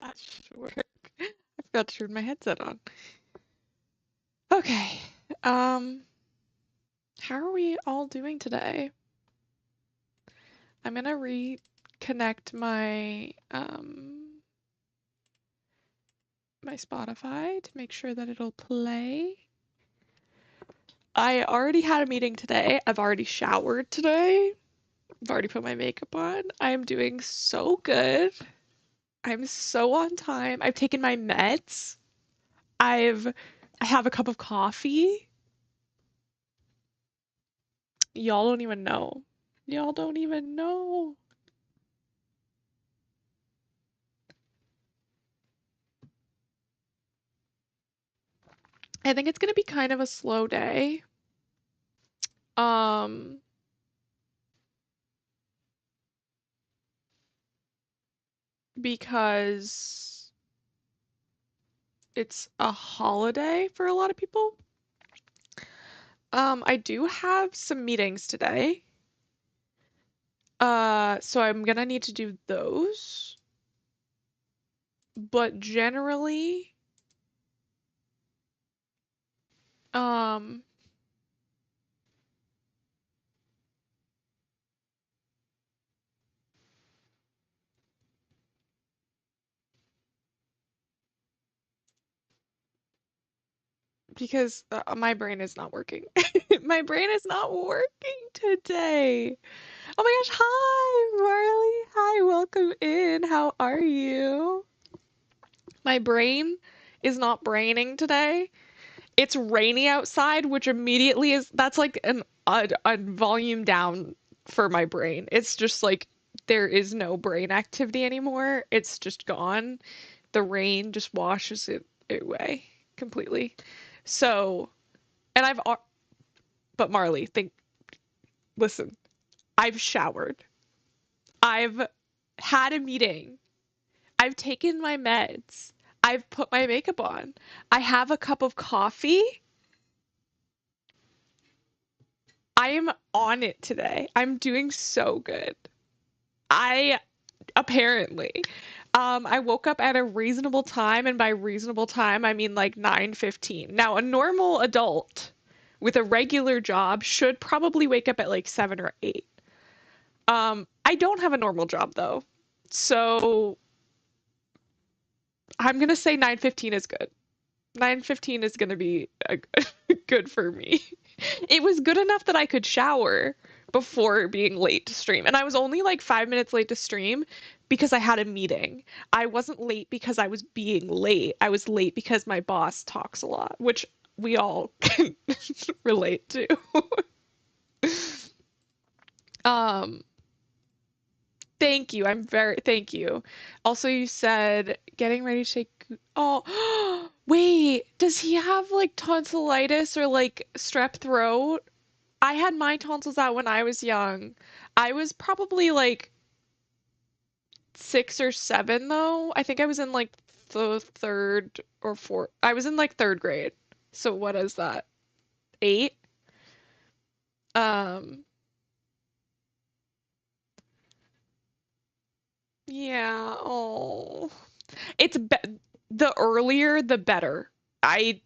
That should work. I forgot to turn my headset on. Okay. Um, how are we all doing today? I'm gonna reconnect my Spotify to make sure that it'll play. I already had a meeting today. I've already showered today. I've already put my makeup on. I am doing so good. I'm so on time. I've taken my meds. I have a cup of coffee. Y'all don't even know. Y'all don't even know. I think it's gonna be kind of a slow day. Um, because it's a holiday for a lot of people. I do have some meetings today. So I'm gonna need to do those. But generally, um, because my brain is not working. My brain is not working today. Oh my gosh, hi, Marley. Hi, welcome in. How are you? My brain is not braining today. It's rainy outside, which immediately that's like a volume down for my brain. It's just like there is no brain activity anymore. It's just gone. The rain just washes it away completely. So, and but Marley, listen, I've showered. I've had a meeting. I've taken my meds. I've put my makeup on. I have a cup of coffee. I am on it today. I'm doing so good. I apparently. I woke up at a reasonable time, and by reasonable time, I mean like 9:15. Now, a normal adult with a regular job should probably wake up at like 7 or 8. I don't have a normal job though. So I'm gonna say 9:15 is good. 9:15 is gonna be good for me. It was good enough that I could shower before being late to stream. And I was only like 5 minutes late to stream because I had a meeting. I wasn't late because I was being late. I was late because my boss talks a lot, which we all can relate to. Um, Thank you. Thank you. Also, you said getting ready to take. Oh, wait. Does he have like tonsillitis or like strep throat? I had my tonsils out when I was young. I was probably like 6 or 7 though. I think I was in like the third or fourth. I was in like third grade. So what is that? 8? Um, yeah. Oh. It's be the earlier the better. I,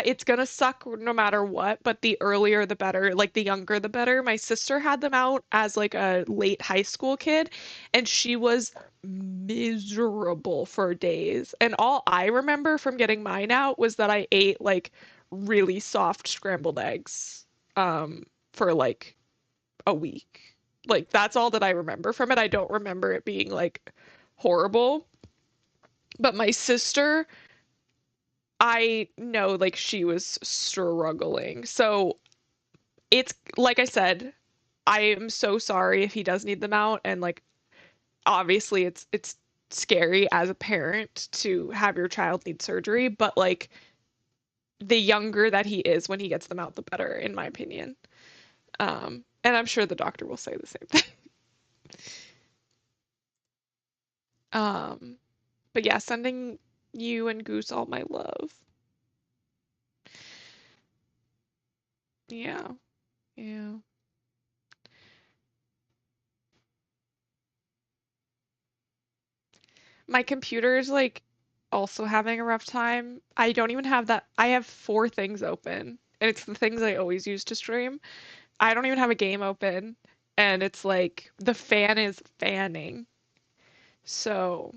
it's gonna suck no matter what, but the earlier the better. Like the younger the better. My sister had them out as like a late high school kid, and she was miserable for days. And all I remember from getting mine out was that I ate like really soft scrambled eggs for like a week. Like that's all that I remember from it. I don't remember it being like horrible. But my sister, I know like she was struggling. So it's like I said, I am so sorry if he does need them out and like obviously it's scary as a parent to have your child need surgery, but like the younger that he is when he gets them out, the better, in my opinion. And I'm sure the doctor will say the same thing. Um, but yeah, sending you and Goose all my love. Yeah, yeah. My computer is like also having a rough time. I don't even have that. I have four things open, and it's the things I always use to stream. I don't even have a game open, and it's like the fan is fanning. So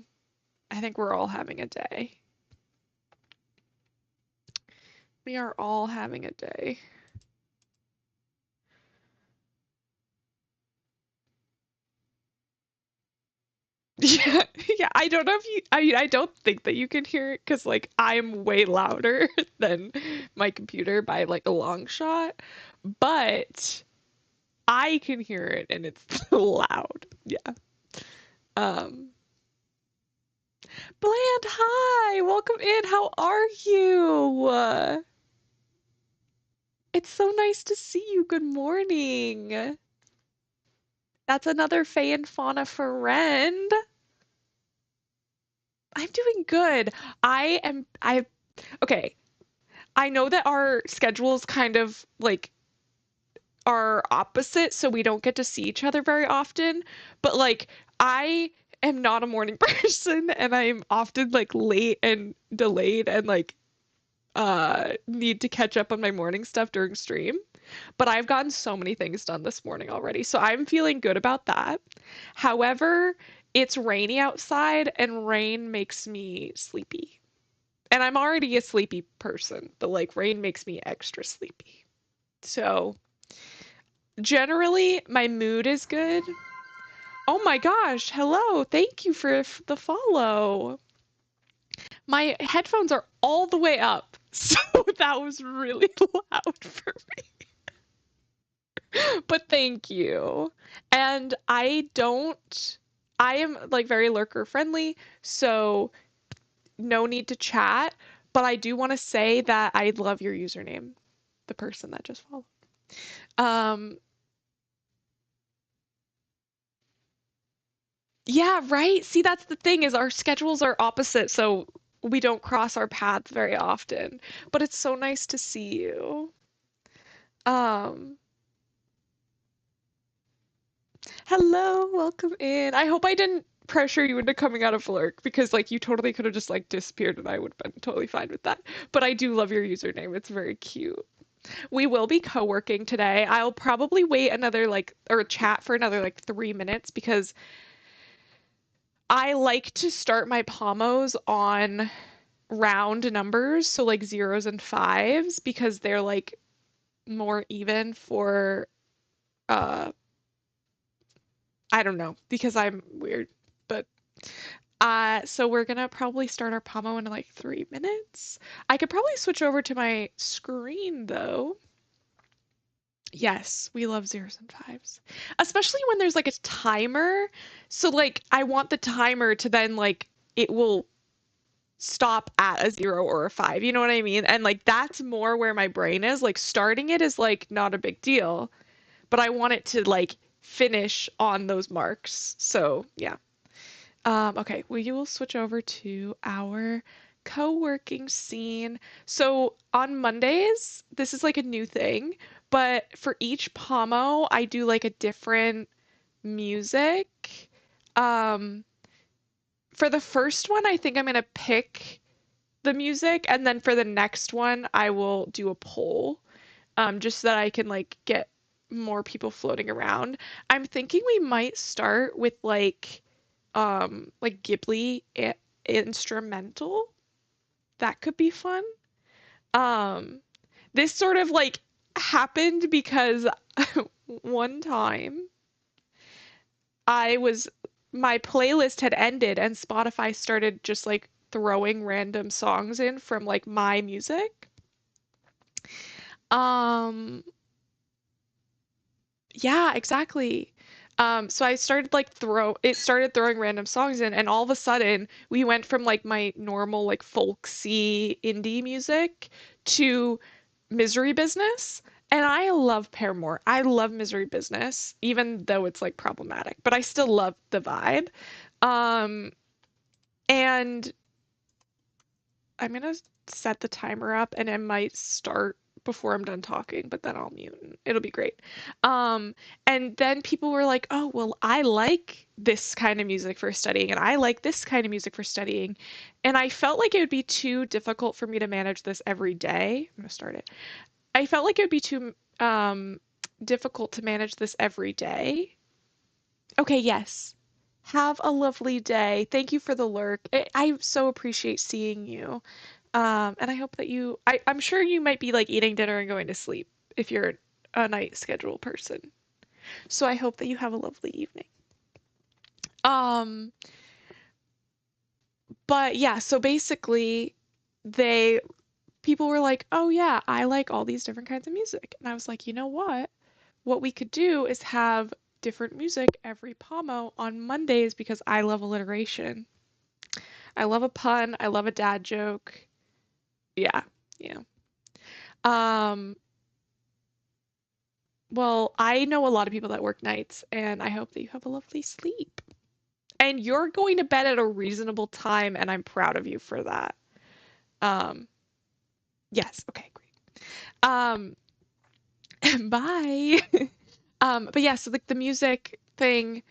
I think we're all having a day. We are all having a day. Yeah, yeah. I don't know if you, I mean, I don't think that you can hear it because like I'm way louder than my computer by like a long shot, but I can hear it and it's loud. Yeah. Um, Bland, hi, welcome in. How are you? It's so nice to see you. Good morning. That's another Faye and Fauna friend. I'm doing good. Okay. I know that our schedules kind of like are opposite, so we don't get to see each other very often. But like, I am not a morning person, and I'm often like late and delayed and like need to catch up on my morning stuff during stream. But I've gotten so many things done this morning already, so I'm feeling good about that. However, it's rainy outside, and rain makes me sleepy. And I'm already a sleepy person, but like rain makes me extra sleepy. So generally, my mood is good. Oh my gosh, hello. Thank you for the follow. My headphones are all the way up, so that was really loud for me. But thank you. And I am like very lurker friendly, so no need to chat. But I do want to say that I love your username, the person that just followed. Um, Yeah, right. See, that's the thing is our schedules are opposite, so we don't cross our paths very often. But it's so nice to see you. Um, Hello, welcome in. I hope I didn't pressure you into coming out of lurk because like you totally could have just like disappeared and I would have been totally fine with that. But I do love your username. It's very cute. We will be co-working today. I'll probably wait another like or chat for another like 3 minutes because I like to start my pommos on round numbers, so like zeros and fives, because they're like more even for I don't know, because I'm weird. But so we're gonna probably start our pomo in like 3 minutes. I could probably switch over to my screen though. Yes, we love zeros and fives. Especially when there's like a timer. So like I want the timer to then like it will stop at a zero or a five. You know what I mean? And like that's more where my brain is. Like starting it is like not a big deal, but I want it to like finish on those marks. So yeah. Okay, we will switch over to our co-working scene. So on Mondays, this is like a new thing, but for each pomo, I do like a different music. Um, for the first one, I think I'm gonna pick the music, and then for the next one, I will do a poll, just so that I can like get more people floating around. I'm thinking we might start with like Ghibli instrumental. That could be fun. Um, this sort of like happened because one time I was my playlist had ended and Spotify started just like throwing random songs in from like my music. Um, yeah, exactly. So I started like it started throwing random songs in, and all of a sudden we went from like my normal like folksy indie music to Misery Business. And I love Paramore. I love Misery Business, even though it's like problematic, but I still love the vibe. Um, and I'm gonna set the timer up and I might start before I'm done talking, but then I'll mute and it'll be great. Um, and then people were like, "Oh, well, I like this kind of music for studying, and I like this kind of music for studying." And I felt like it would be too difficult for me to manage this every day. I'm gonna start it. I felt like it would be too difficult to manage this every day. Okay, yes. Have a lovely day. Thank you for the lurk. I so appreciate seeing you. And I hope that I'm sure you might be like eating dinner and going to sleep if you're a night schedule person. So I hope that you have a lovely evening. Um, but yeah, so basically they people were like, "Oh yeah, I like all these different kinds of music." And I was like, "You know what? What we could do is have different music every Pomo on Mondays because I love alliteration. I love a pun, I love a dad joke." Yeah, yeah. Um, well, I know a lot of people that work nights, and I hope that you have a lovely sleep. And you're going to bed at a reasonable time, and I'm proud of you for that. Um, yes, okay, great. Um, bye. But yeah, so like the music thing,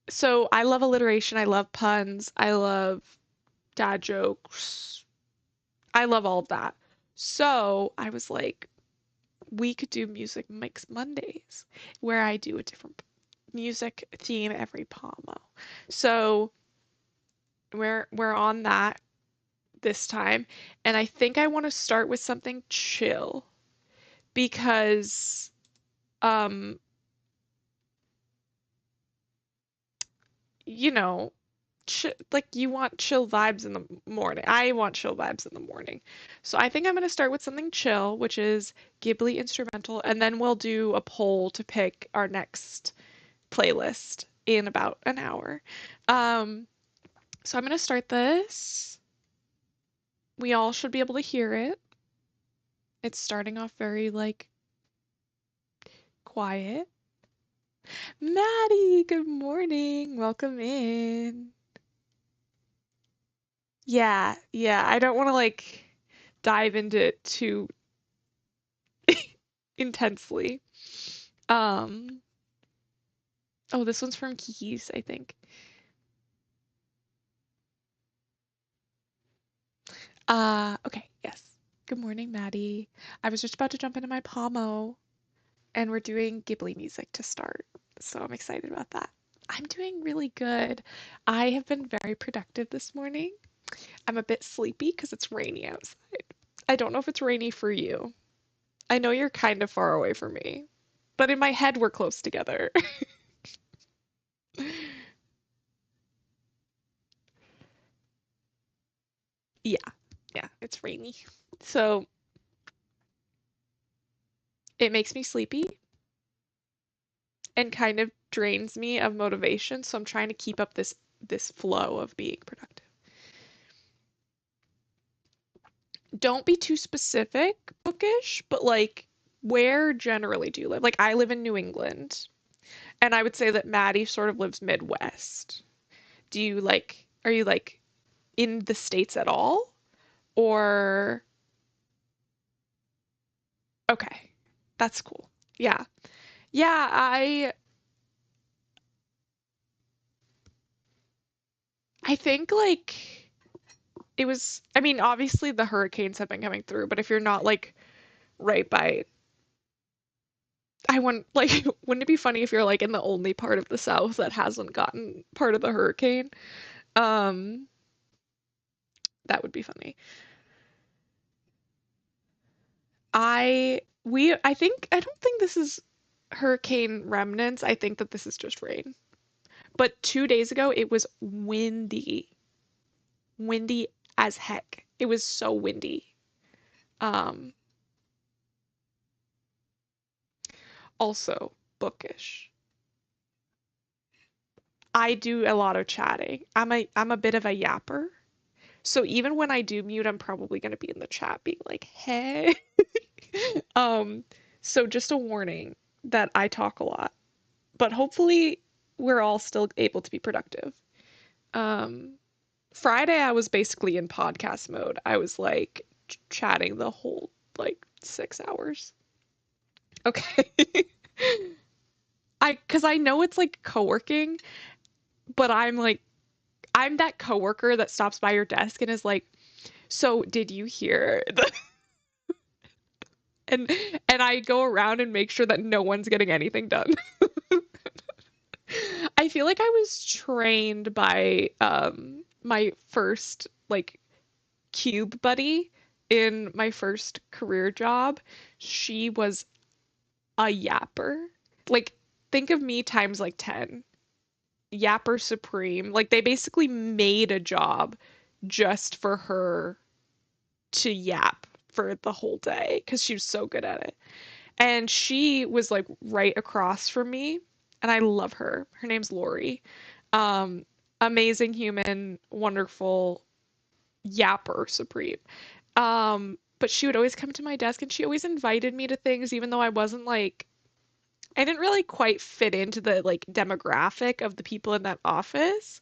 so I love alliteration, I love puns, I love dad jokes, I love all of that. So I was like, we could do Music Mix Mondays, where I do a different music theme every Pomo. So we're on that this time, and I think I want to start with something chill because um you know like you want chill vibes in the morning. I want chill vibes in the morning. So I think I'm going to start with something chill, which is Ghibli instrumental, and then we'll do a poll to pick our next playlist in about an hour. Um, so I'm going to start this. We all should be able to hear it. It's starting off very like quiet. Maddie, good morning. Welcome in. Yeah, yeah. I don't want to like dive into it too intensely. Um, oh, this one's from Kiki's, I think. Okay, yes. Good morning, Maddie. I was just about to jump into my Pomo, and we're doing Ghibli music to start. So I'm excited about that. I'm doing really good. I have been very productive this morning. I'm a bit sleepy because it's rainy outside. I don't know if it's rainy for you. I know you're kind of far away from me, but in my head, we're close together. Yeah, yeah, it's rainy. So it makes me sleepy and kind of drains me of motivation. So I'm trying to keep up this flow of being productive. Don't be too specific, bookish, but like where generally do you live? Like I live in New England, and I would say that Maddie sort of lives Midwest. Do you like, are you like in the States at all? Or, okay, that's cool. Yeah. Yeah, I think like it was, I mean, obviously the hurricanes have been coming through, but if you're not like right by, I want like, wouldn't it be funny if you're like in the only part of the South that hasn't gotten part of the hurricane? Um, that would be funny. I don't think this is hurricane remnants. I think that this is just rain. But 2 days ago, it was windy, windy as heck. It was so windy. Um, Also bookish. I do a lot of chatting. I'm a bit of a yapper. So even when I do mute, I'm probably going to be in the chat being like, "Hey." Um, so just a warning that I talk a lot, but hopefully we're all still able to be productive. Um, Friday I was basically in podcast mode. I was like chatting the whole like 6 hours. Okay. Cause I know it's like co-working, but I'm like, I'm that coworker that stops by your desk and is like, so did you hear the and and I go around and make sure that no one's getting anything done. I feel like I was trained by my first like cube buddy in my first career job. She was a yapper. Like think of me times like 10. Yapper supreme. Like they basically made a job just for her to yap for the whole day because she was so good at it. And she was like right across from me, and I love her. Her name's Lori. Um, Amazing human, wonderful yapper supreme. But she would always come to my desk and she always invited me to things, even though I wasn't like, I didn't really quite fit into the like demographic of the people in that office.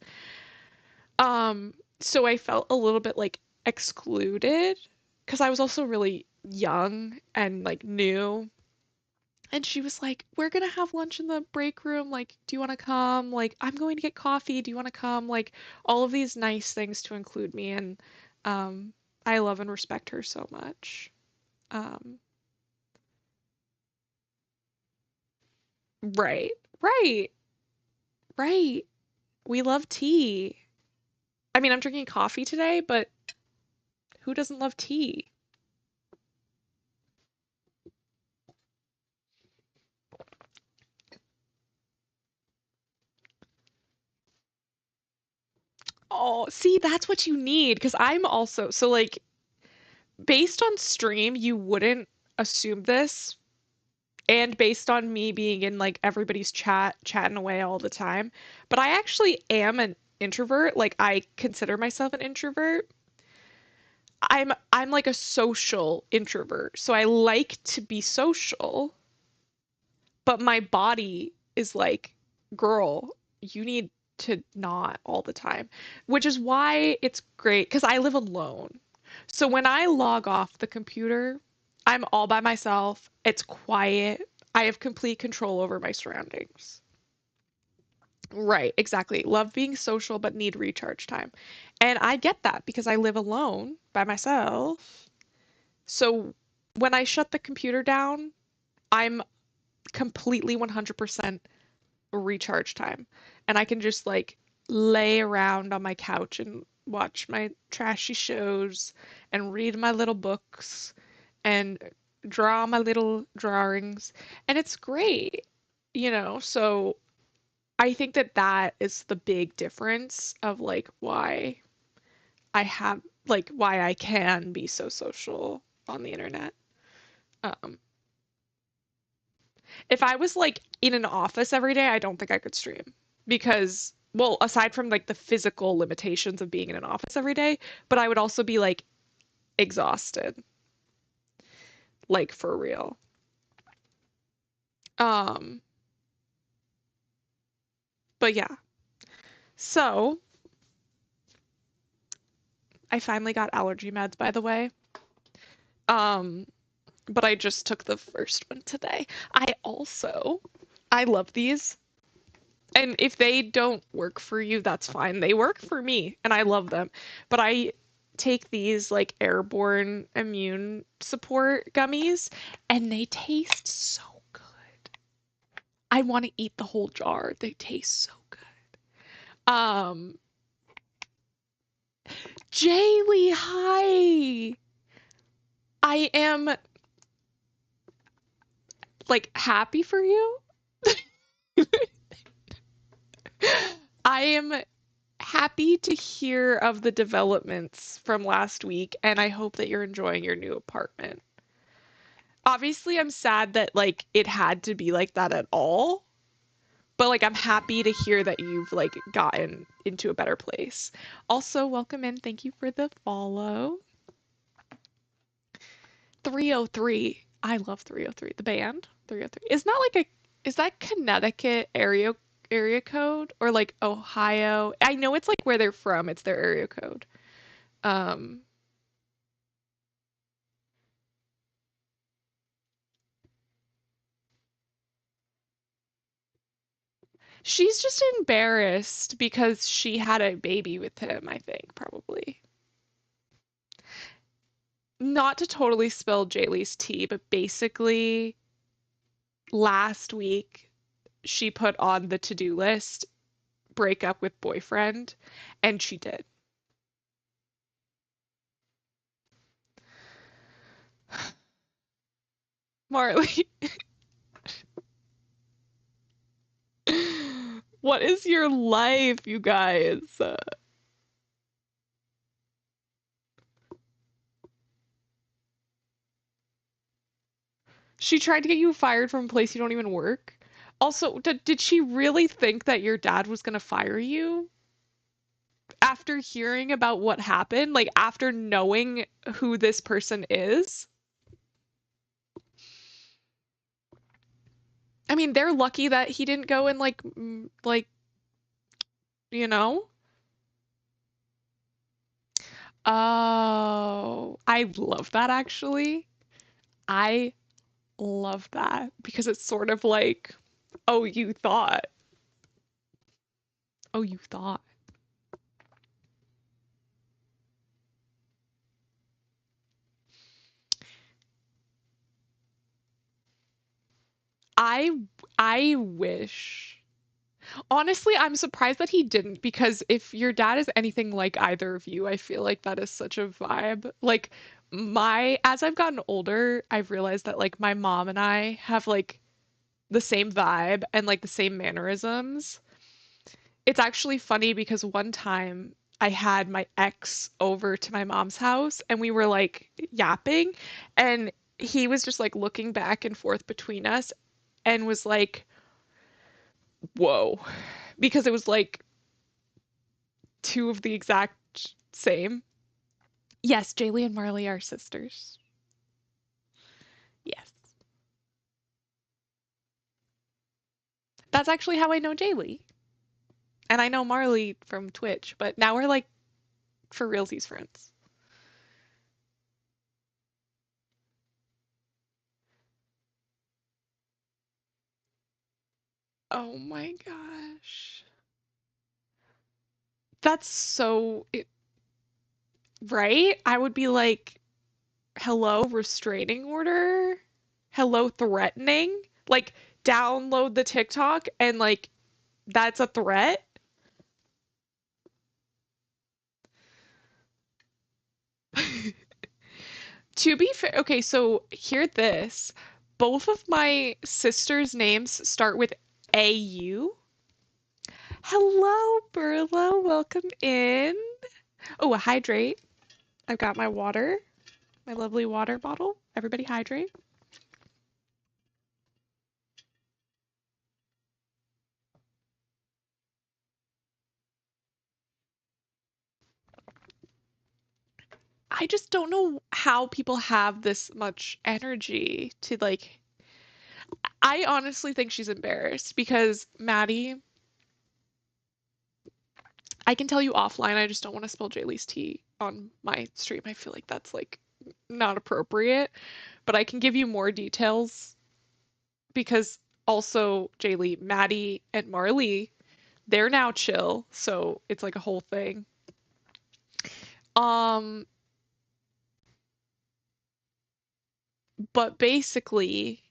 So I felt a little bit like excluded because I was also really young and like new. And she was like, "We're gonna have lunch in the break room. Like, do you want to come? Like, I'm going to get coffee. Do you want to come?" Like, all of these nice things to include me. And um, I love and respect her so much. Um, right, right, right. We love tea. I mean, I'm drinking coffee today, but who doesn't love tea? Oh, see, that's what you need. Because I'm also, so like, based on stream, you wouldn't assume this, and based on me being in like everybody's chatting away all the time, but I actually am an introvert. Like I consider myself an introvert. I'm like a social introvert. So I like to be social, but my body is like, girl, you need to not all the time, which is why it's great because I live alone. So when I log off the computer, I'm all by myself. It's quiet. I have complete control over my surroundings. Right, exactly. Love being social, but need recharge time. And I get that because I live alone by myself. So when I shut the computer down, I'm completely 100% recharge time. And I can just like lay around on my couch and watch my trashy shows and read my little books and draw my little drawings. And it's great, you know? So I think that that is the big difference of like why I have like why I can be so social on the internet. Um, if I was like in an office every day, I don't think I could stream because, well, aside from like the physical limitations of being in an office every day, but I would also be like exhausted, like for real. Um, but yeah. So I finally got allergy meds, by the way. Um, but I just took the first one today. I love these. And if they don't work for you, that's fine. They work for me and I love them. But I take these like airborne immune support gummies and they taste so good. I want to eat the whole jar. They taste so good. Um, Jaylee, hi. I am like happy for you. I am happy to hear of the developments from last week, and I hope that you're enjoying your new apartment. Obviously, I'm sad that like it had to be like that at all, but like I'm happy to hear that you've like gotten into a better place. Also, welcome in. Thank you for the follow. 303. I love 303. The band 303. Isn't that like a is that Connecticut area code or like Ohio? I know it's like where they're from. It's their area code. Um, She's just embarrassed because she had a baby with him, I think, probably. Not to totally spill Jaylee's tea, but basically last week she put on the to-do list break up with boyfriend, and she did. Marley, what is your life, you guys? She tried to get you fired from a place you don't even work. Also, did she really think that your dad was gonna fire you after hearing about what happened? Like, after knowing who this person is? I mean, they're lucky that he didn't go and like, you know? Oh, I love that actually. I love that because it's sort of like, oh, you thought. Oh, you thought. I I wish. Honestly, I'm surprised that he didn't because if your dad is anything like either of you, I feel like that is such a vibe. Like as I've gotten older, I've realized that like my mom and I have like the same vibe and like the same mannerisms. It's actually funny because one time I had my ex over to my mom's house and we were like yapping and he was just like looking back and forth between us and was like, "Whoa." Because it was like two of the exact same. Yes, Jaylee and Marley are sisters. Yes. That's actually how I know Jaylee. And I know Marley from Twitch, but now we're like for realsies friends. Oh my gosh. That's so right? I would be like, hello, restraining order? Hello, threatening? Like, download the TikTok and like, that's a threat? To be fair, okay, so hear this. Both of my sisters' names start with AU. Hello, Berla. Welcome in. Oh, hydrate. I've got my water, my lovely water bottle. Everybody hydrate. I just don't know how people have this much energy to like. I honestly think she's embarrassed because Maddie, I can tell you offline, I just don't want to spill Jaylee's tea on my stream. I feel like that's like not appropriate, but I can give you more details because also Jaylee, Maddie, and Marley, they're now chill, so it's like a whole thing. Um, but basically,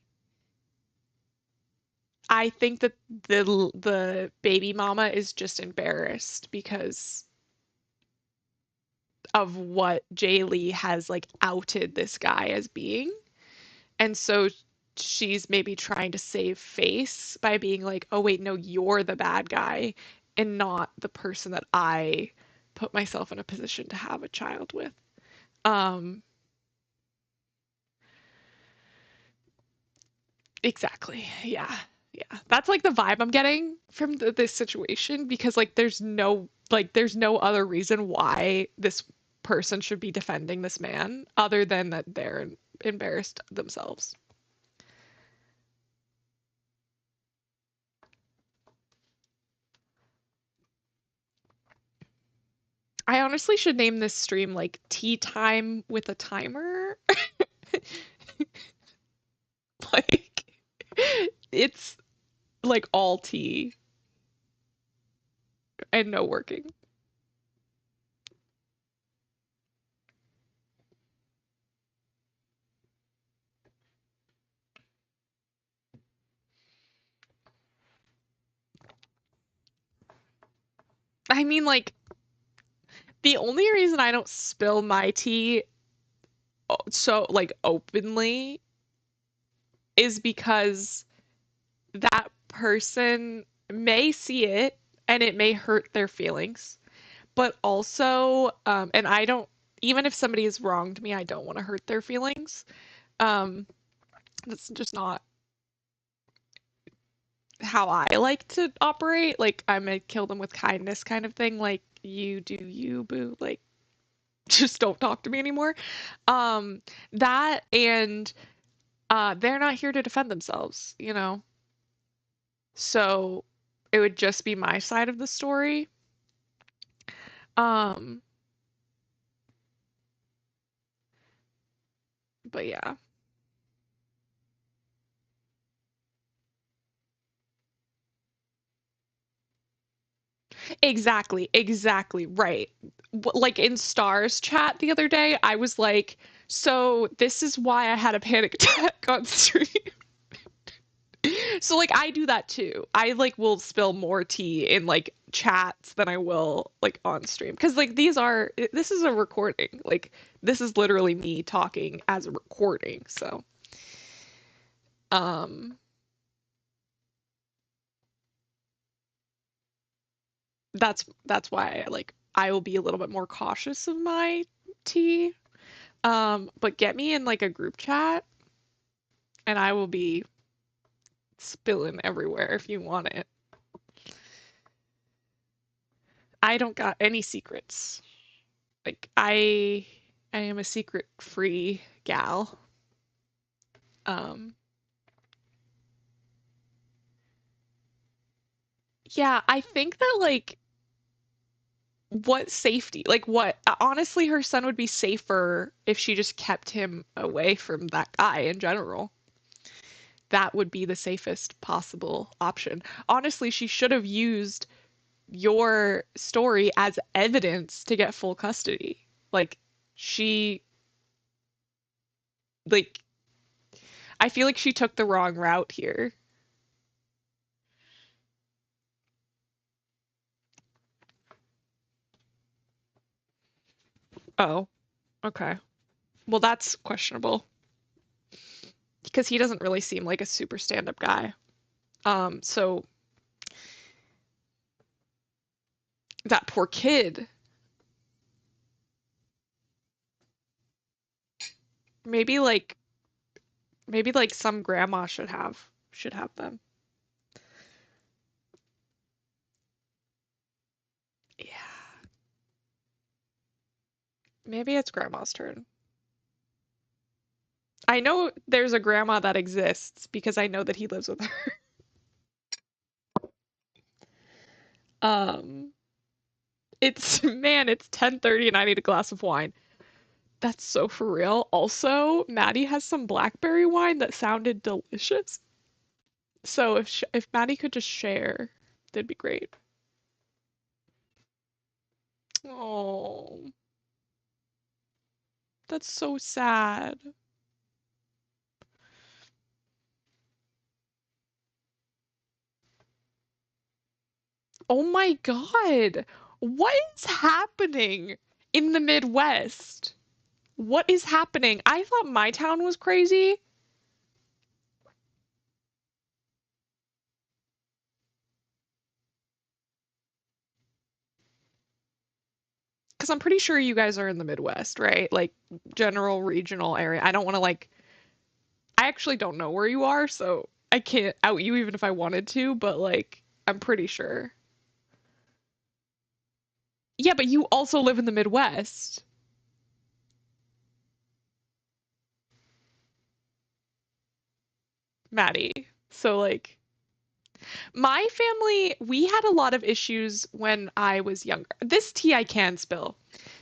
I think that the baby mama is just embarrassed because of what Jay Lee has like outed this guy as being. And so she's maybe trying to save face by being like, "Oh wait, no, you're the bad guy and not the person that I put myself in a position to have a child with." Um, exactly. Yeah. Yeah. That's like the vibe I'm getting from this situation because there's no other reason why this person should be defending this man other than that they're embarrassed themselves. I honestly should name this stream like tea time with a timer. Like it's like all tea. and no working. I mean, like, the only reason I don't spill my tea so, like, openly is because that person may see it and it may hurt their feelings. But also, and I don't, even if somebody has wronged me, I don't want to hurt their feelings. Um, that's just not how I like to operate. Like, I'm a kill them with kindness kind of thing. Like, you do you, boo. Like, just don't talk to me anymore. Um, that and they're not here to defend themselves, you know? So it would just be my side of the story. Um, but yeah. Exactly, exactly, right. Like in Stars chat the other day, I was like, so this is why I had a panic attack on stream. So like I do that too. I like will spill more tea in like chats than I will like on stream. Because like this is a recording. Like this is literally me talking as a recording. So um that's why like I will be a little bit more cautious of my tea. But get me in like a group chat and I will be spilling everywhere if you want it. I don't got any secrets. Like I am a secret free gal. Um yeah, I think that like what safety? Like what honestly her son would be safer if she just kept him away from that guy in general. That would be the safest possible option. Honestly, she should have used your story as evidence to get full custody. Like she like I feel like she took the wrong route here. Oh, okay. Well, that's questionable because he doesn't really seem like a super stand-up guy. So that poor kid, maybe like maybe like some grandma should have them. Yeah. Maybe it's grandma's turn. I know there's a grandma that exists because I know that he lives with her. Um, it's man, it's 10:30 and I need a glass of wine. That's so for real. Also, Maddie has some blackberry wine that sounded delicious. So if Maddie could just share, that'd be great. Oh, that's so sad. Oh my God. What is happening in the Midwest? What is happening? I thought my town was crazy because I'm pretty sure you guys are in the Midwest, right? Like general regional area. I don't want to like I actually don't know where you are, so I can't out you even if I wanted to, but like I'm pretty sure. Yeah, but you also live in the Midwest, Maddie. So like my family, we had a lot of issues when I was younger. This tea I can spill.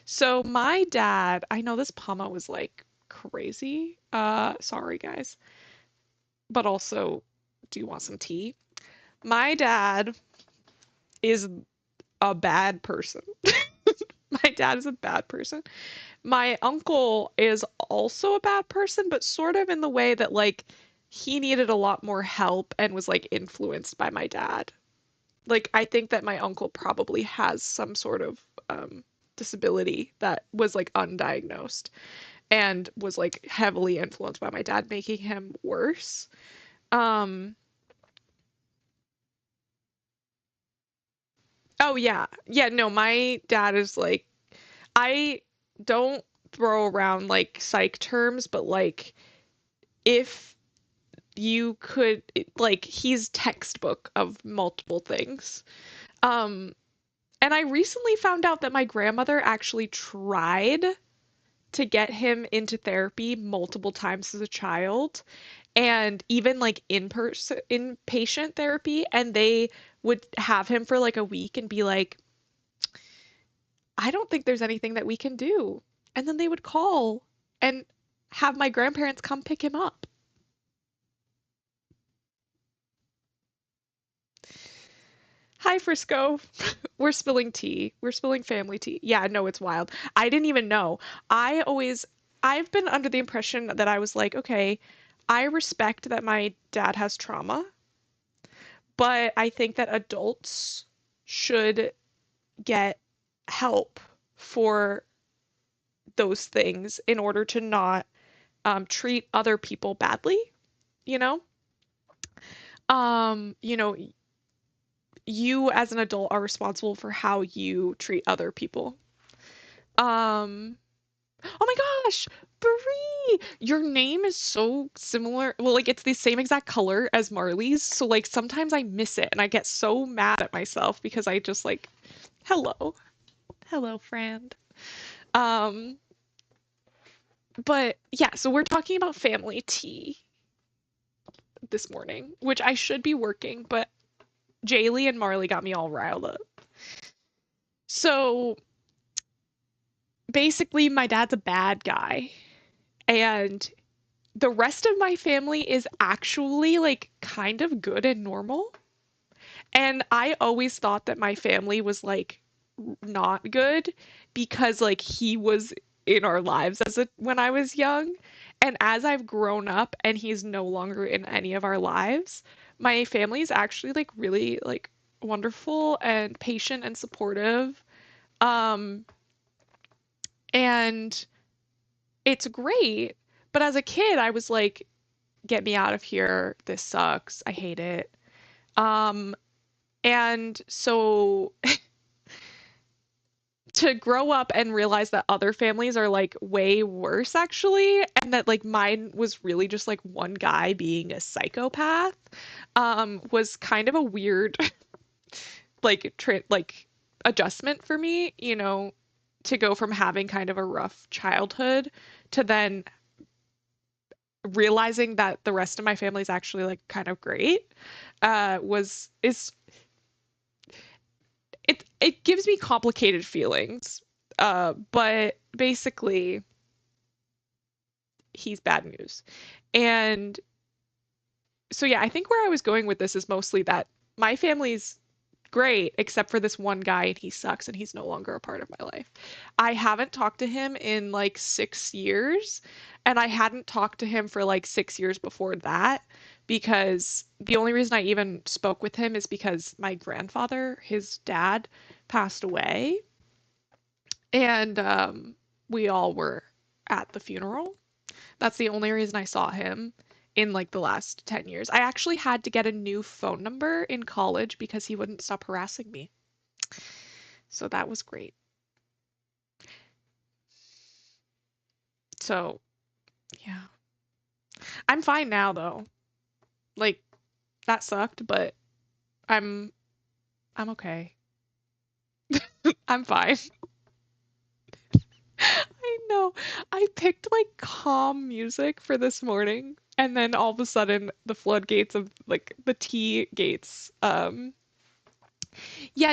So my dad, I know this Pama was like crazy. Sorry guys. But also, do you want some tea? My dad is a bad person. My dad is a bad person. My uncle is also a bad person, but sort of in the way that like he needed a lot more help and was like influenced by my dad. Like I think that my uncle probably has some sort of disability that was like undiagnosed and was like heavily influenced by my dad, making him worse. Um, oh yeah. Yeah, no, my dad is like I don't throw around like psych terms, but like if you could like he's textbook of multiple things. Um, and I recently found out that my grandmother actually tried to get him into therapy multiple times as a child and even like in-person inpatient therapy, and they would have him for like a week and be like, I don't think there's anything that we can do. And then they would call and have my grandparents come pick him up. Hi, Frisco. We're spilling tea. We're spilling family tea. Yeah, no, it's wild. I didn't even know. I've been under the impression that I was like, okay, I respect that my dad has trauma, but I think that adults should get help for those things in order to not treat other people badly, you know? You know, you as an adult are responsible for how you treat other people. Um, oh my gosh, Brie, your name is so similar. Well, like it's the same exact color as Marley's, so like sometimes I miss it and I get so mad at myself because I just like, hello, hello, friend. Um, but yeah, so we're talking about family tea this morning, which I should be working, but Jaylee and Marley got me all riled up. So basically, my dad's a bad guy, and the rest of my family is actually like kind of good and normal. And I always thought that my family was like not good because like he was in our lives when I was young. And as I've grown up and he's no longer in any of our lives, my family is actually like really like wonderful and patient and supportive. Um, and it's great. But as a kid, I was like, get me out of here. This sucks. I hate it. Um, and so to grow up and realize that other families are like way worse actually, and that like mine was really just like one guy being a psychopath, was kind of a weird like adjustment for me, you know, to go from having kind of a rough childhood to then realizing that the rest of my family is actually like kind of great, was is it gives me complicated feelings. But basically, he's bad news. And so yeah, I think where I was going with this is mostly that my family's great, except for this one guy, and he sucks, and he's no longer a part of my life. I haven't talked to him in like 6 years, and I hadn't talked to him for like 6 years before that, because the only reason I even spoke with him is because my grandfather, his dad, passed away, and we all were at the funeral. That's the only reason I saw him in like the last 10 years. I actually had to get a new phone number in college because he wouldn't stop harassing me. So that was great. So, yeah. I'm fine now though. Like that sucked, but I'm I'm okay. I'm fine. I know. I picked like calm music for this morning, and then all of a sudden the floodgates of like the tea gates. Yeah,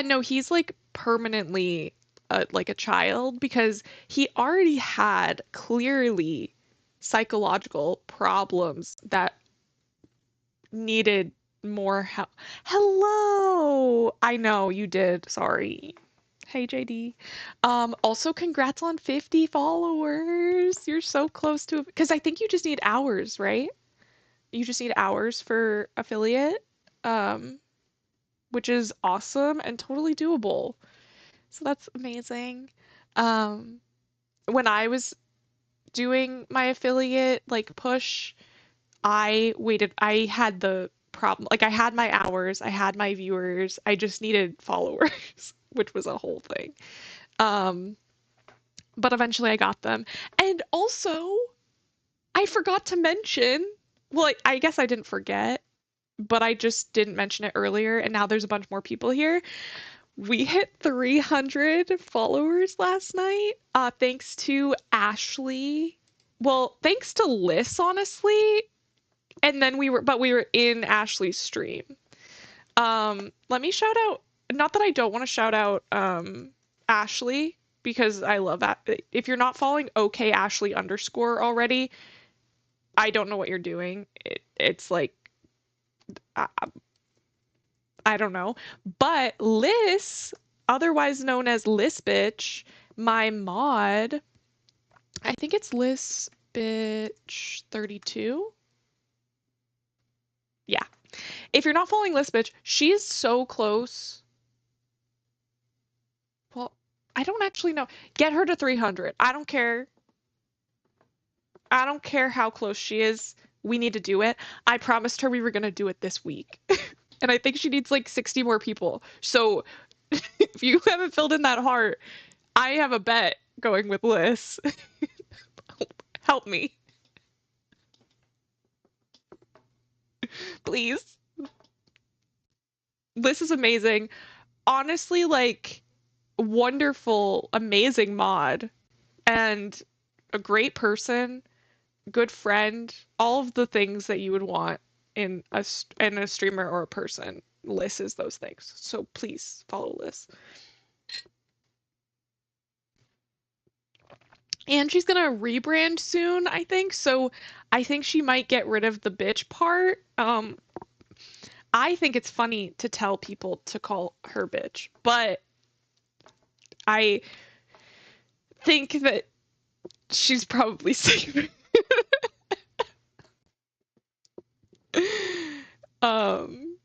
no, he's like permanently like a child because he already had clearly psychological problems that needed more Hello. I know you did. Sorry. Hey JD. Also congrats on 50 followers. You're so close to because I think you just need hours, right? You just need hours for affiliate, um, which is awesome and totally doable. So that's amazing. Um, when I was doing my affiliate like push, I had the problem. Like I had my hours, I had my viewers, I just needed followers, which was a whole thing. Um, but eventually I got them. And also, I forgot to mention, well, I guess I didn't forget, but I just didn't mention it earlier, and now there's a bunch more people here. We hit 300 followers last night, thanks to Ashley. Well, thanks to Liz, honestly. And then we were in Ashley's stream. Let me shout out, not that I don't want to shout out Ashley because I love that. If you're not following OK Ashley underscore already, I don't know what you're doing. It's like I, I don't know. But Liz, otherwise known as Liz Bitch, my mod, I think it's Liz Bitch 32. Yeah. If you're not following Liz Bitch, she is so close. Well, I don't actually know. Get her to 300. I don't care. I don't care how close she is. We need to do it. I promised her we were going to do it this week. And I think she needs like 60 more people. So if you haven't filled in that heart, I have a bet going with Liz. Help me, please. Liz is amazing. Honestly, like, wonderful, amazing mod, and a great person, good friend, all of the things that you would want in a streamer or a person. Liz is those things. So please follow Liz. And she's gonna rebrand soon, I think. So I think she might get rid of the bitch part. I think it's funny to tell people to call her bitch, but I think that she's probably safe. um,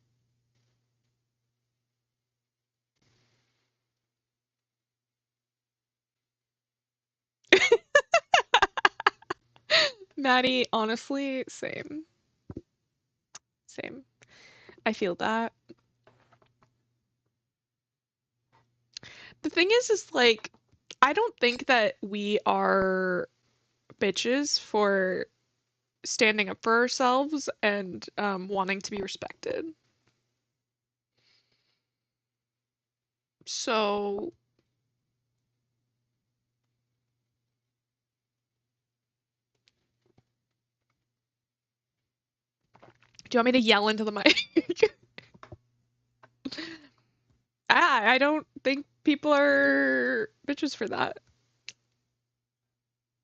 Maddie, honestly, same, same. I feel that. The thing is like, I don't think that we are bitches for standing up for ourselves and wanting to be respected. So, do you want me to yell into the mic? I don't think people are bitches for that.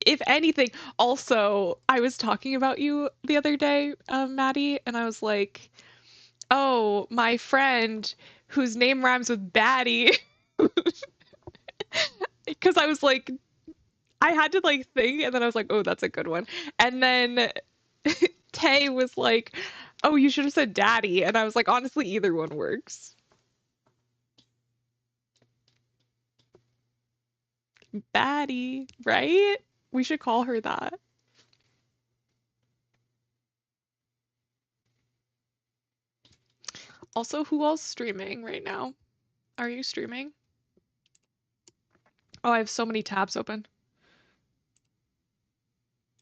If anything, also, I was talking about you the other day, Maddie, and I was like, oh, my friend whose name rhymes with baddie. Because I was like, I had to like think, and then I was like, oh, that's a good one. And then Tay was like, oh, you should have said daddy. And I was like, honestly, either one works. Baddie, right? We should call her that. Also, who else streaming right now? Are you streaming? Oh, I have so many tabs open.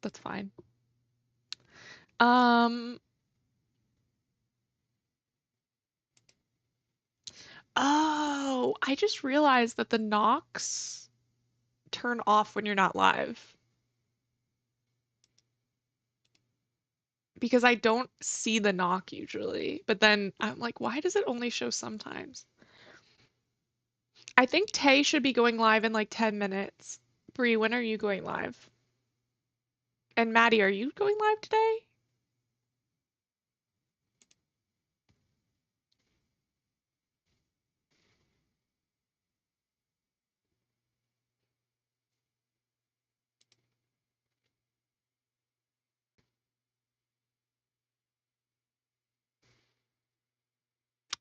That's fine. Um, oh, I just realized that the knocks turn off when you're not live because I don't see the knock usually. But then I'm like, why does it only show sometimes? I think Tay should be going live in like 10 minutes. Bree, when are you going live? And Maddie, are you going live today?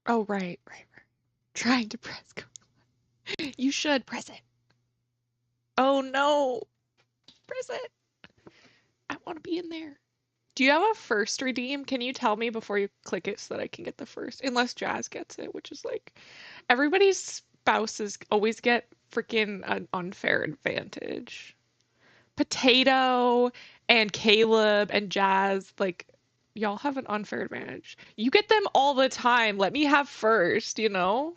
Oh, right. Trying to press. You should press it. Oh no, press it. I want to be in there. Do you have a first redeem? Can you tell me before you click it so that I can get the first? Unless Jazz gets it, which is like everybody's spouses always get freaking an unfair advantage. Potato and Caleb and Jazz, like y'all have an unfair advantage. You get them all the time. Let me have first, you know?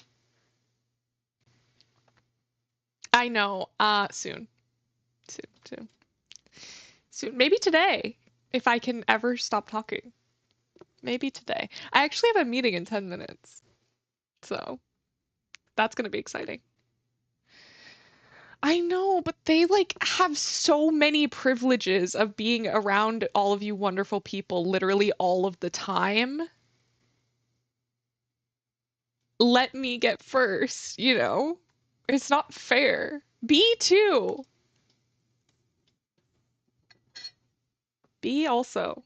I know. Soon. Soon. Soon. Maybe today, if I can ever stop talking. Maybe today. I actually have a meeting in 10 minutes, so that's gonna be exciting. I know, but they like have so many privileges of being around all of you wonderful people literally all of the time. Let me get first, you know? It's not fair. B too. B also.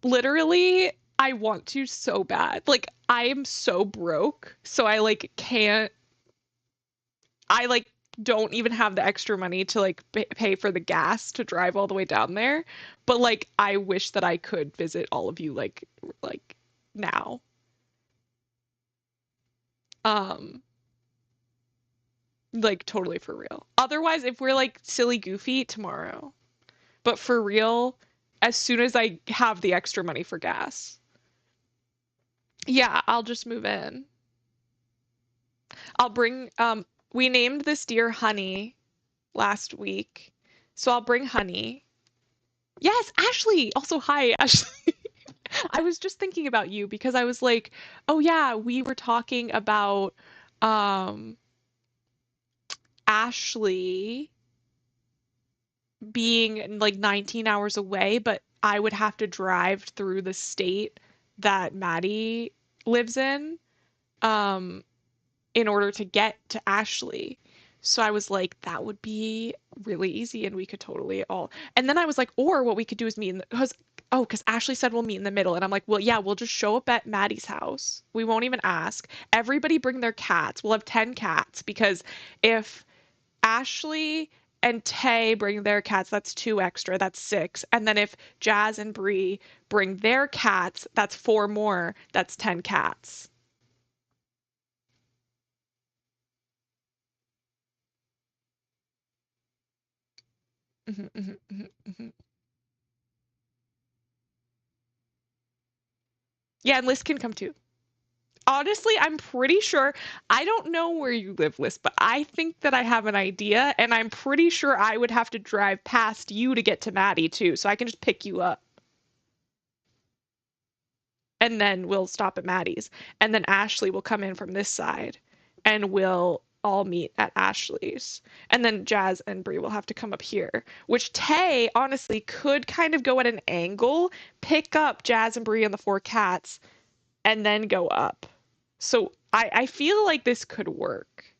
Literally, I want to so bad. Like, I am so broke, so I like can't I like don't even have the extra money to like pay for the gas to drive all the way down there. But like I wish that I could visit all of you like now. Um like totally for real. Otherwise, if we're like silly goofy tomorrow. But for real, as soon as I have the extra money for gas. Yeah, I'll just move in. I'll bring we named this deer Honey last week. So I'll bring Honey. Yes, Ashley. Also, hi, Ashley. I was just thinking about you because I was like, oh yeah, we were talking about um Ashley being like 19 hours away, but I would have to drive through the state that Maddie lives um in order to get to Ashley. So I was like, that would be really easy and we could totally all. And then I was like, or what we could do is meet in the, because Ashley said we'll meet in the middle. And I'm like, well, yeah, we'll just show up at Maddie's house. We won't even ask. Everybody bring their cats. We'll have 10 cats because if Ashley and Tay bring their cats, that's two extra, that's six. And then if Jazz and Bree bring their cats, that's four more, that's 10 cats. Mhm, mhm, mhm, mhm. Yeah, and Liz can come too. Honestly, I'm pretty sure, I don't know where you live, Liz, but I think that I have an idea, and I'm pretty sure I would have to drive past you to get to Maddie too, so I can just pick you up, and then we'll stop at Maddie's, and then Ashley will come in from this side, and we'll all meet at Ashley's, and then Jazz and Bree will have to come up here, which Tay honestly could kind of go at an angle, pick up Jazz and Bree and the four cats, and then go up. So I feel like this could work.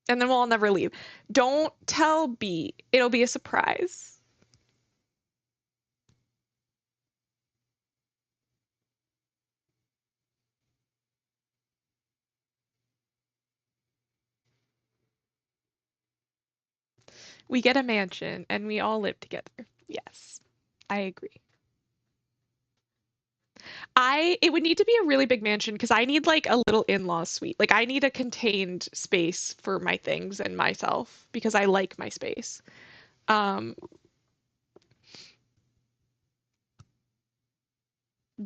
And then we'll all never leave. Don't tell B. It'll be a surprise. We get a mansion and we all live together. Yes, I agree. It would need to be a really big mansion because I need like a little in-law suite. Like I need a contained space for my things and myself because I like my space. Um,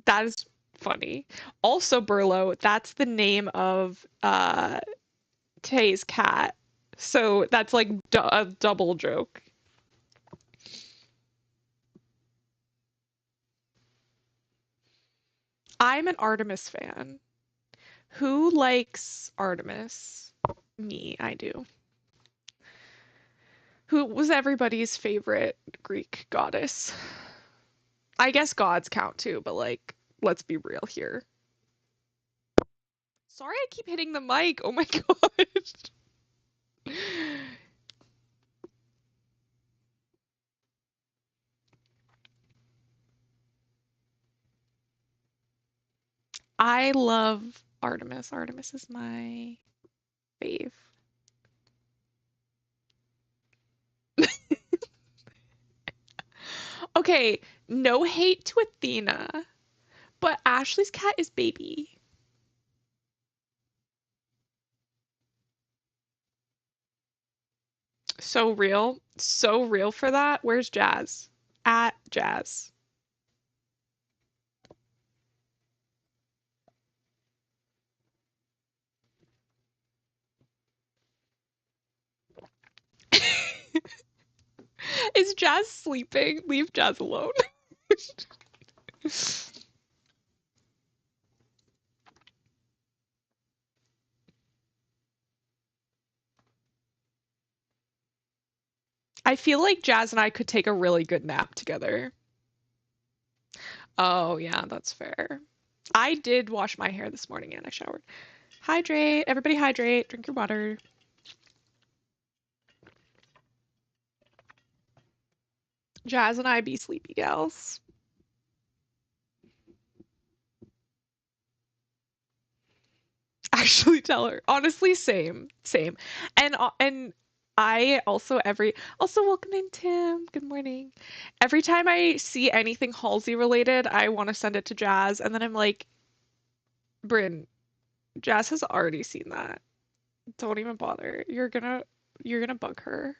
that is funny. Also, Burlo, that's the name of Tay's cat. So that's like a double joke. I'm an Artemis fan. Who likes Artemis? Me, I do. Who was everybody's favorite Greek goddess? I guess gods count too, but like, let's be real here. Sorry, I keep hitting the mic. Oh my God. I love Artemis. Artemis is my fave. Okay, no hate to Athena, but Ashley's cat is baby. So real for that. Where's Jazz? At Jazz. Is Jazz sleeping? Leave Jazz alone. I feel like Jazz and I could take a really good nap together. Oh, yeah, that's fair. I did wash my hair this morning and I showered. Hydrate. Everybody hydrate. Drink your water. Jazz and I be sleepy gals. Actually tell her. Honestly, same. Same. And I also also welcome in Tim. Good morning. Every time I see anything Halsey related, I want to send it to Jazz, and then I'm like, Bryn, Jazz has already seen that. Don't even bother. You're gonna bug her.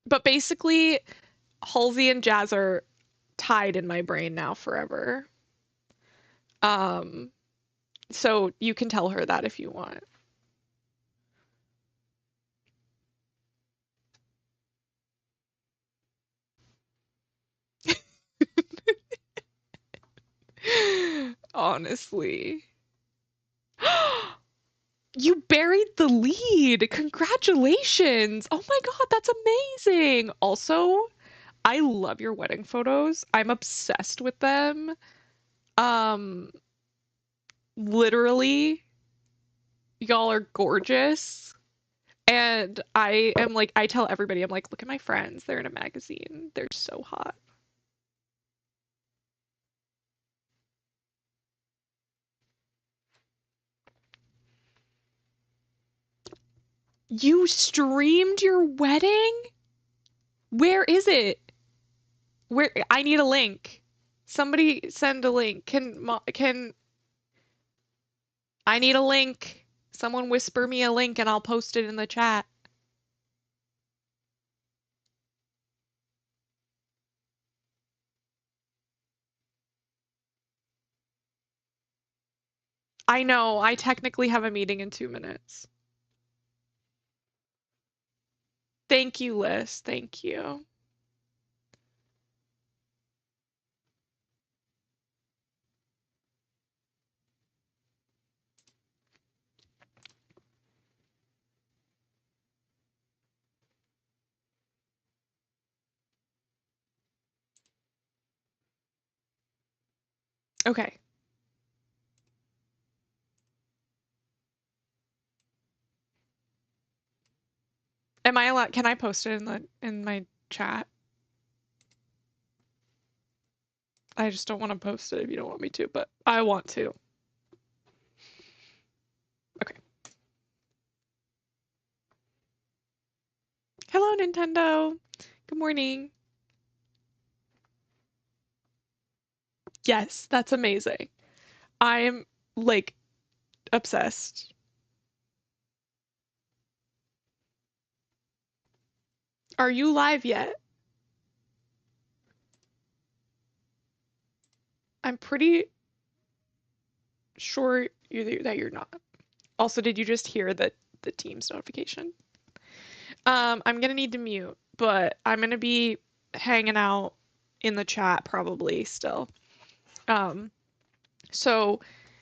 But basically, Halsey and Jazz are tied in my brain now forever. Um, so you can tell her that if you want. Honestly. You buried the lead. Congratulations. Oh my God, that's amazing. Also, I love your wedding photos. I'm obsessed with them. Um, Literally, y'all are gorgeous. And I am like, I tell everybody, I'm like, look at my friends. They're in a magazine. They're so hot. You streamed your wedding? Where is it? Where I need a link. Somebody send a link. Can I need a link? Someone whisper me a link and I'll post it in the chat. I know, I technically have a meeting in 2 minutes. Thank you, Liz. Thank you. Okay. Am I allowed? Can I post it in the in my chat? I just don't want to post it if you don't want me to, but I want to. Okay. Hello, Nintendo. Good morning. Yes, that's amazing. I'm like obsessed. Are you live yet? I'm pretty sure that you're not. Also, did you just hear the Teams notification? I'm gonna need to mute, but I'm gonna be hanging out in the chat probably still. Um, so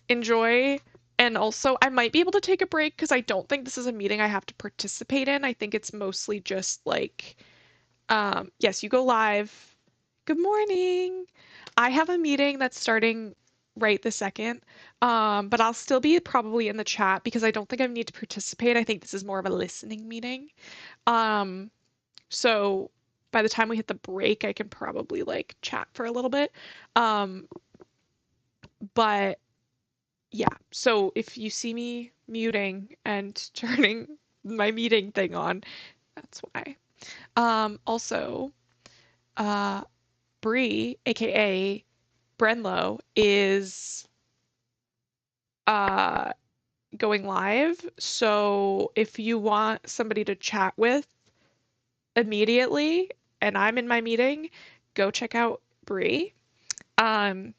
enjoy. And also, I might be able to take a break because I don't think this is a meeting I have to participate in. I think it's mostly just like, yes, you go live. Good morning. I have a meeting that's starting right this second. But I'll still be probably in the chat because I don't think I need to participate. I think this is more of a listening meeting. Um, so by the time we hit the break, I can probably like chat for a little bit. Um, but yeah, so if you see me muting and turning my meeting thing on, that's why. Also, uh, Bree, aka Brenlo, is uh going live. So if you want somebody to chat with immediately and I'm in my meeting, go check out Bree. Um,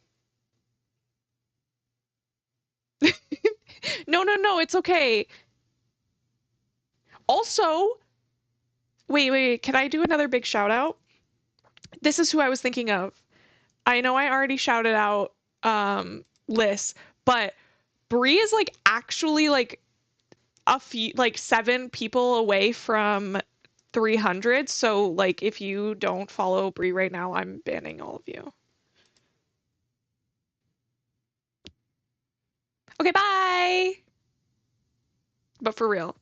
no, no, no, it's okay. Also, wait, can I do another big shout out? This is who I was thinking of. I know I already shouted out Liz, but Bree is like actually like a few like 7 people away from 300. So like if you don't follow Bree right now, I'm banning all of you. Okay, bye. But for real,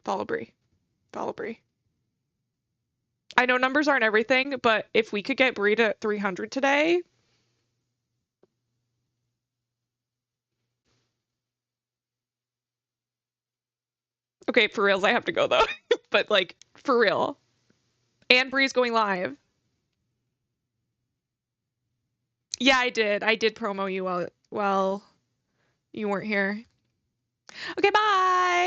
follow Bree. Follow Bree. I know numbers aren't everything, but if we could get Bree to 300 today, okay, for reals, I have to go though. But like for real. And Bree's going live. Yeah, I did. I did promo you while you weren't here. Okay, bye.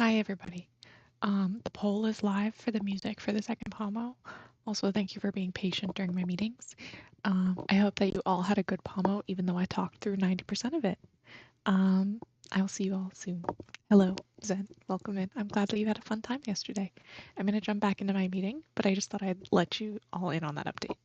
Hi, everybody. The poll is live for the music for the second pomo. Also, thank you for being patient during my meetings. I hope that you all had a good pomo, even though I talked through 90% of it. Um, I will see you all soon. Hello, Zen. Welcome in. I'm glad that you had a fun time yesterday. I'm going to jump back into my meeting, but I just thought I'd let you all in on that update.